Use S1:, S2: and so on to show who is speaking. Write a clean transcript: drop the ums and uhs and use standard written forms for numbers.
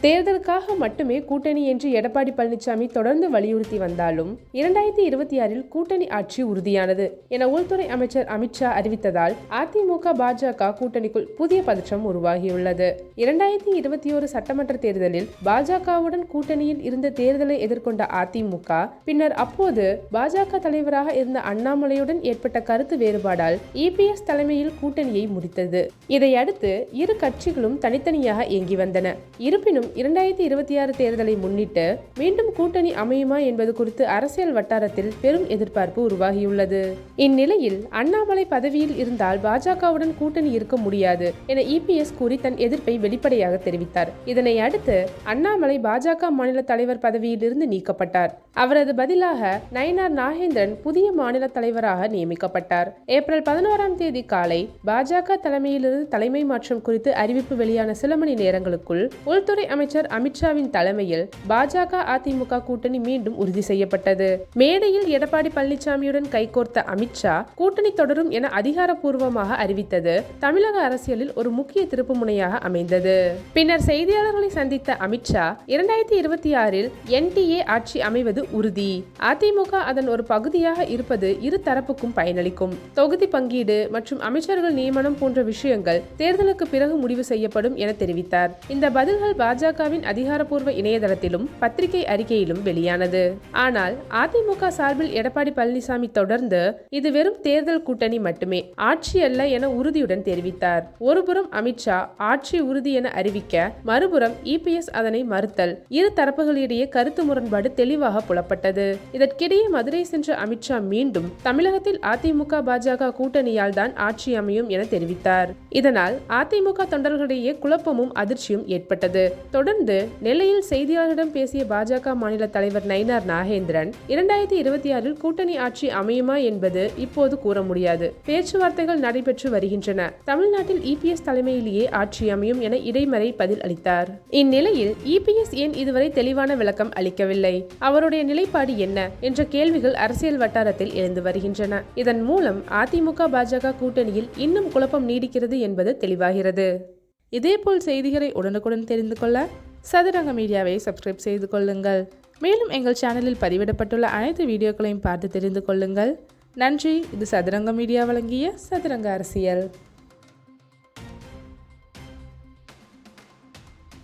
S1: தேர்தலுக்காக மட்டுமே கூட்டணி என்று எடப்பாடி பழனிசாமி தொடர்ந்து வலியுறுத்தி வந்தாலும் 2026 கூட்டணி ஆட்சி உறுதியானது என உள்துறை அமைச்சர் அமித்ஷா அறிவித்ததால் அதிமுக பாஜக கூட்டணிக்குள் புதிய பதற்றம் உருவாகியுள்ளது. 2021 சட்டமன்ற தேர்தலில் பாஜகவுடன் கூட்டணியில் இருந்த தேர்தலை எதிர்கொண்ட அதிமுக பின்னர் அப்போது பாஜக தலைவராக இருந்த அண்ணாமலையுடன் ஏற்பட்ட கருத்து வேறுபாடால் இபிஎஸ் தலைமையில் கூட்டணியை முடித்தது. இதையடுத்து இரு கட்சிகளும் தனித்தனியாக இயங்கி வந்தன. இருப்பினும் 2026 தேர்தலை முன்னிட்டு மீண்டும் கூட்டணி அமையுமா என்பது குறித்து அரசியல் வட்டாரத்தில் பெரும் எதிர்பார்ப்பு உருவாகியுள்ளது. இந்நிலையில் அண்ணாமலை பதவியில் இருந்தால் பாஜகவுடன் கூட்டணி இருக்க முடியாது என இபிஎஸ் கூறி தன் எதிர்ப்பை வெளிப்படையாக தெரிவித்தார். இதனை அடுத்து அண்ணாமலை பாஜக மாநில தலைவர் பதவியில் இருந்து நீக்கப்பட்டார். அவரது பதிலாக நயினார் நாகேந்திரன் புதிய மாநில தலைவராக நியமிக்கப்பட்டார். ஏப்ரல் 11ஆம் தேதி காலை பாஜக தலைமையிலிருந்து தலைமை மாற்றம் குறித்து அறிவிப்பு வெளியான சில மணி நேரங்களுக்குள் உள்துறை அமைச்சர் அமித்ஷாவின் தலைமையில் பாஜக அதிமுக கூட்டணி மீண்டும் உறுதி செய்யப்பட்டது. மேடையில் எடப்பாடி பழனிசாமியுடன் கைகோர்த்த அமித்ஷா கூட்டணி தொடரும் என அதிகாரப்பூர்வமாக அறிவித்தது தமிழக அரசியலில் ஒரு முக்கிய திருப்பு முனையாக அமைந்தது. பின்னர் செய்தியாளர்களை சந்தித்த அமித்ஷா 2026 என்டிஏ ஆட்சி அமைவது உறுதி, அதிமுக அதன் ஒரு பகுதியாக இருப்பது இரு தரப்புக்கும் பயனளிக்கும், தொகுதி பங்கீடு மற்றும் அமைச்சர்கள் நியமனம் போன்ற விஷயங்கள் தேர்தலுக்கு பிறகு முடிவு செய்யப்படும் என தெரிவித்தார். இந்த பதில்கள் பாஜகவின் அதிகாரப்பூர்வ இணையதளத்திலும் பத்திரிகை அறிக்கையிலும் வெளியானது. ஆனால் அதிமுக சார்பில் எடப்பாடி பழனிசாமி தொடர்ந்து இது வெறும் தேர்தல் கூட்டணி மட்டுமே, ஆட்சி அல்ல என உறுதியுடன் தெரிவித்தார். ஒருபுறம் அமித்ஷா ஆட்சி உறுதி என அறிவிக்க, மறுபுறம் இபிஎஸ் அதனை மறுத்தல், இரு தரப்புகளிடையே கருத்து முரண்பாடு தெளிவாக புலப்பட்டது. இதற்கிடையே மதுரை சென்ற அமித்ஷா மீண்டும் தமிழகத்தில் அதிமுக பாஜக கூட்டணியால் தான் ஆட்சி அமையும் என தெரிவித்தார். இதனால் அதிமுக தொண்டர்களிடையே குழப்பமும் அதிர்ச்சியும் ஏற்பட்டது. தொடர்ந்து நெல்லையில் செய்தியாளர்களிடம் பேசிய பாஜக மாநில தலைவர் நயினார் நாகேந்திரன் 2026 கூட்டணி ஆட்சி அமையுமா என்பது இப்போது கூற முடியாது, பேச்சுவார்த்தைகள் நடைபெற்று வருகின்றன, தமிழ்நாட்டில் இபிஎஸ் தலைமையிலேயே ஆட்சி அமையும் என இடைமறை பதில் அளித்தார். இந்நிலையில் இபிஎஸ் ஏன் இதுவரை தெளிவான விளக்கம் அளிக்கவில்லை, அவருடைய நிலைப்பாடு என்ன என்ற கேள்விகள் அரசியல் வட்டாரத்தில் எழுந்து வருகின்றன. இதன் மூலம் அதிமுக பாஜக கூட்டணியில் இன்னும் குழப்பம் நீடிக்கிறது என்பது தெளிவாகிறது. இதேபோல் செய்திகளை உடனுக்குடன் தெரிந்து கொள்ள சதுரங்க மீடியாவை சப்ஸ்கிரைப் செய்து கொள்ளுங்கள். மேலும் எங்கள் சேனலில் பதிவிடப்பட்டுள்ள அனைத்து வீடியோக்களையும் பார்த்து தெரிந்து கொள்ளுங்கள். நன்றி. இது சதுரங்க மீடியா வழங்கிய சதுரங்க அரசியல்.